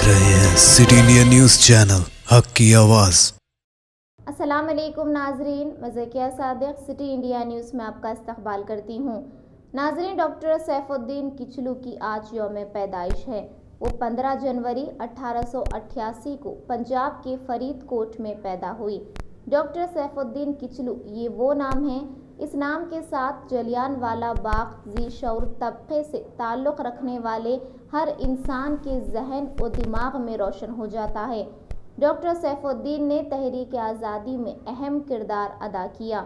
देख रहे हैं सिटी इंडिया न्यूज़ चैनल हक की आवाज़। अस्सलाम वालेकुम नाजरीन, मैं Zakia Sadiq city India news में आपका इस्तकबाल करती हूँ। नाजरीन, डॉक्टर सैफुद्दीन किचलू की आज यौम पैदाइश है। वो 15 जनवरी 1888 को पंजाब के फरीदकोट में पैदा हुई। डॉक्टर सैफुद्दीन किचलू ये वो नाम है, इस नाम के साथ जलियांवाला बाग ज़ी शऊर तबके से ताल्लुक़ रखने वाले हर इंसान के जहन और दिमाग में रोशन हो जाता है। डॉक्टर सैफुद्दीन ने तहरीक आज़ादी में अहम किरदार अदा किया।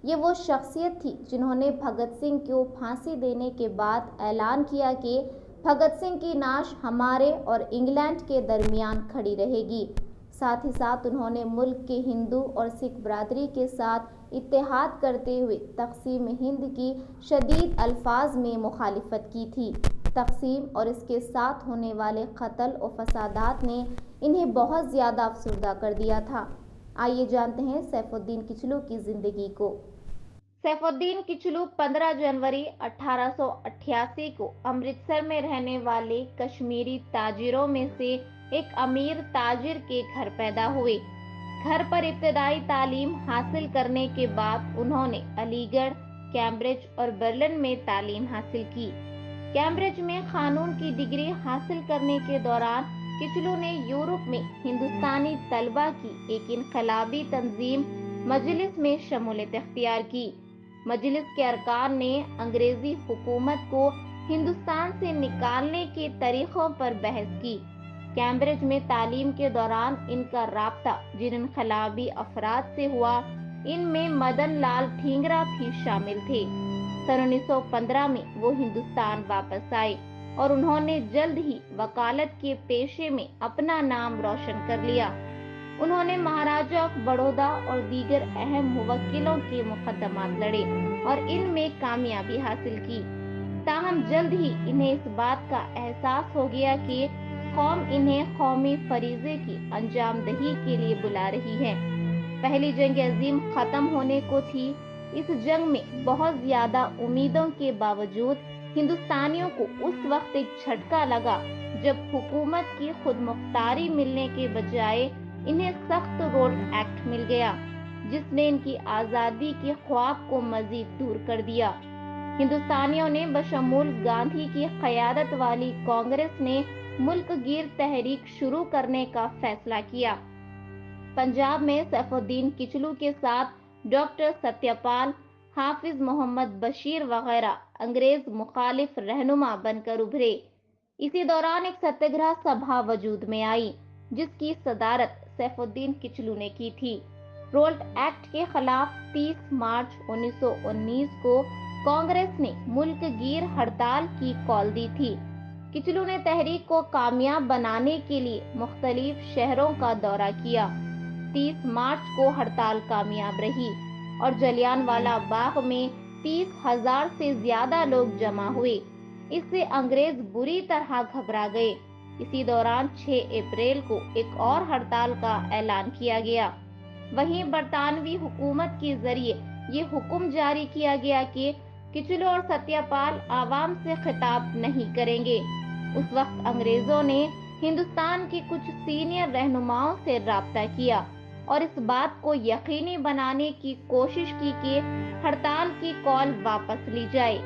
ये वो शख्सियत थी जिन्होंने भगत सिंह को फांसी देने के बाद ऐलान किया कि भगत सिंह की नाश हमारे और इंग्लैंड के दरमियान खड़ी रहेगी। साथ ही साथ उन्होंने मुल्क के हिंदू और सिख बरादरी के साथ इत्तेहाद करते हुए तक़सीम हिंद की शदीद अल्फाज में मुखालिफत की थी। तक़सीम और इसके साथ होने वाले कत्ल और फसादात ने इन्हें बहुत ज़्यादा अफसरदा कर दिया था। आइए जानते हैं सैफुद्दीन किचलू की ज़िंदगी को। सैफुद्दीन किचलू 15 जनवरी 1888 को अमृतसर में रहने वाले कश्मीरी ताजिरों में से एक अमीर ताजिर के घर पैदा हुए। घर पर इब्तदाई तालीम हासिल करने के बाद उन्होंने अलीगढ़, कैम्ब्रिज और बर्लिन में तालीम हासिल की। कैम्ब्रिज में कानून की डिग्री हासिल करने के दौरान किचलू ने यूरोप में हिंदुस्तानी तलबा की एक इनकलाबी तंजीम मजलिस में शमूलियत इख्तियार की। मजलिस के अरकान ने अंग्रेजी हुकूमत को हिंदुस्तान से निकालने के तरीक़ों पर बहस की। कैम्ब्रिज में तालीम के दौरान इनका राब्ता जिन इनकलाबी अफराद से हुआ, इनमें मदन लाल ठींगरा भी शामिल थे। सन 1915 में वो हिंदुस्तान वापस आए और उन्होंने जल्द ही वकालत के पेशे में अपना नाम रोशन कर लिया। उन्होंने महाराजा ऑफ बड़ौदा और दीगर अहम मुवक्किलों के मुकदमात लड़े और इनमें कामयाबी हासिल की। ताहम जल्द ही इन्हें इस बात का एहसास हो गया कि कौम इन्हें कौमी फरीज़े की अंजामदही के लिए बुला रही है। पहली जंग अजीम खत्म होने को थी। इस जंग में बहुत ज्यादा उम्मीदों के बावजूद हिंदुस्तानियों को उस वक्त एक झटका लगा जब हुकूमत की खुद मुख्तारी मिलने के बजाय इन्हें सख्त रोड एक्ट मिल गया, जिसने इनकी आज़ादी के ख्वाब को मजीद दूर कर दिया। हिंदुस्तानियों ने बशमूल गांधी की क़यादत वाली कांग्रेस ने मुल्क गिर तहरीक शुरू करने का फैसला किया। पंजाब में सैफुद्दीन किचलू के साथ डॉक्टर सत्यपाल, हाफिज मोहम्मद बशीर वगैरह अंग्रेज मुखालिफ रहनुमा बनकर उभरे। इसी दौरान एक सत्याग्रह सभा वजूद में आई, जिसकी सदारत सैफुद्दीन किचलू ने की थी। रोल्ट एक्ट के खिलाफ 30 मार्च 1919 को कांग्रेस ने मुल्क गिर हड़ताल की कॉल दी थी। किचलू ने तहरीक को कामयाब बनाने के लिए मुख्तलिफ शहरों का दौरा किया। 30 मार्च को हड़ताल कामयाब रही और जलियांवाला बाग में 30,000 से ज्यादा लोग जमा हुए। इससे अंग्रेज बुरी तरह घबरा गए। इसी दौरान 6 अप्रैल को एक और हड़ताल का ऐलान किया गया। वहीं बरतानवी हुकूमत के जरिए ये हुक्म जारी किया गया कि किचलू और सत्यपाल आवाम से खिताब नहीं करेंगे। उस वक्त अंग्रेजों ने हिंदुस्तान के कुछ सीनियर रहनुमाओं से राब्ता किया और इस बात को यकीनी बनाने की कोशिश की कि हड़ताल की कॉल वापस ली जाए।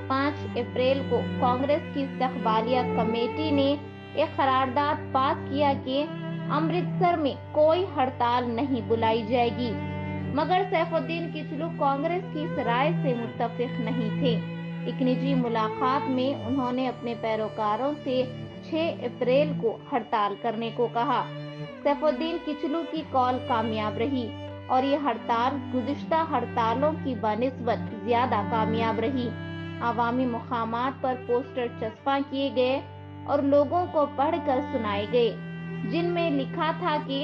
5 अप्रैल को कांग्रेस की इस्तक़बालिया कमेटी ने एक करारदाद पास किया कि अमृतसर में कोई हड़ताल नहीं बुलाई जाएगी, मगर सैफुद्दीन किचलू कांग्रेस की इस राय से मुत्तफिक नहीं थे। एक निजी मुलाकात में उन्होंने अपने पैरोकारों से 6 अप्रैल को हड़ताल करने को कहा। सैफुद्दीन किचलू की कॉल कामयाब रही और ये हड़ताल गुज़िश्ता हड़तालों की बनिस्बत ज्यादा कामयाब रही। अवामी मुकामात पर पोस्टर चस्पा किए गए और लोगों को पढ़कर सुनाए गए, जिनमें लिखा था कि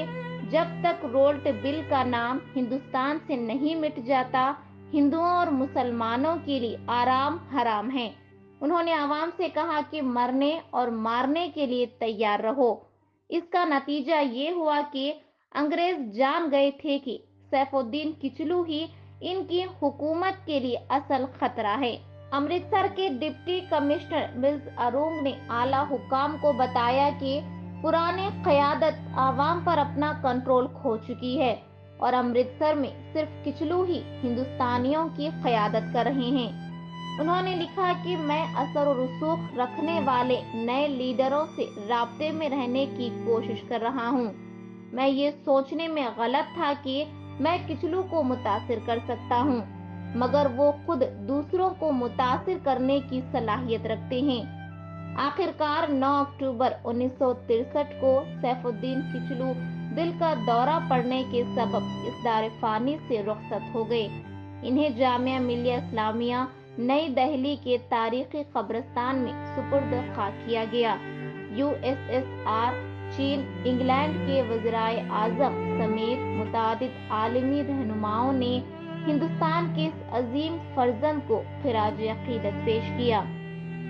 जब तक रोल्ट बिल का नाम हिंदुस्तान से नहीं मिट जाता, हिंदुओं और मुसलमानों के लिए आराम हराम है। उन्होंने आवाम से कहा कि मरने और मारने के लिए तैयार रहो। इसका नतीजा ये हुआ कि अंग्रेज जान गए थे कि सैफुद्दीन किचलू ही इनकी हुकूमत के लिए असल खतरा है। अमृतसर के डिप्टी कमिश्नर मिर्ज अरूंग ने आला हुकाम को बताया कि पुरानी क़यादत आवाम पर अपना कंट्रोल खो चुकी है और अमृतसर में सिर्फ किचलू ही हिंदुस्तानियों की क़यादत कर रहे हैं। उन्होंने लिखा कि मैं असर और रसूख रखने वाले नए लीडरों से राब्ते में रहने की कोशिश कर रहा हूँ। मैं ये सोचने में गलत था कि मैं किचलू को मुतासिर कर सकता हूँ, मगर वो खुद दूसरों को मुतासिर करने की सलाहियत रखते हैं। आखिरकार 9 अक्टूबर 1963 को सैफुद्दीन किचलू दिल का दौरा पड़ने के सबब इस दार फानी से रुखसत हो गए। इन्हें जामिया मिलिया इस्लामिया नई दिल्ली के तारीखी कब्रिस्तान में सुपुर्द खा किया गया। USSR, चीन, इंग्लैंड के वज़ीर आज़म समेत मुतादिद आलमी रहनुमाओं ने हिंदुस्तान के इस अजीम फर्जंद को खिराज अकीदत पेश किया।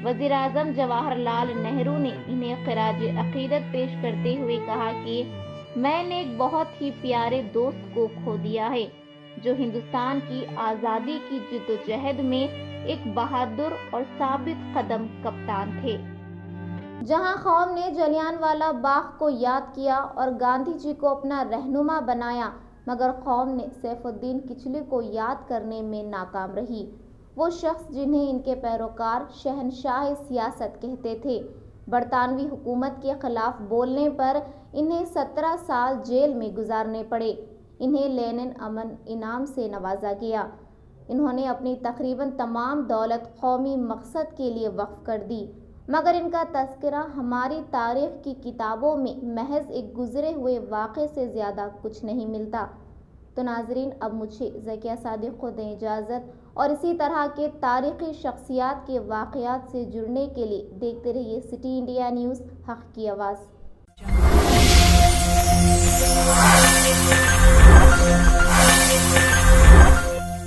वज़ीर आज़म जवाहरलाल नेहरू ने इन्हें खिराज अकीदत पेश करते हुए कहा कि मैंने एक बहुत ही प्यारे दोस्त को खो दिया है, जो हिंदुस्तान की आज़ादी की जिद्दोजहद में एक बहादुर और साबित कदम कप्तान थे। जहां कौम ने जलियांवाला बाग को याद किया और गांधी जी को अपना रहनुमा बनाया, मगर कौम ने सैफुद्दीन किचलू को याद करने में नाकाम रही। वो शख्स जिन्हें इनके पैरोकार शहनशाह सियासत कहते थे। बरतानवी हुकूमत के खिलाफ बोलने पर इन्हें 17 साल जेल में गुजारने पड़े। इन्हें लेनिन अमन इनाम से नवाजा गया। इन्होंने अपनी तकरीबन तमाम दौलत कौमी मकसद के लिए वक्फ कर दी, मगर इनका तज़किरा हमारी तारीख़ की किताबों में महज एक गुज़रे हुए वाक़े से ज़्यादा कुछ नहीं मिलता। तो नाज़रीन, अब मुझे ज़किया सादिक़ को दें इजाज़त और इसी तरह के तारीख़ी शख्सियात के वाक़यात से जुड़ने के लिए देखते रहिए सिटी इंडिया न्यूज़, हक़ की आवाज़।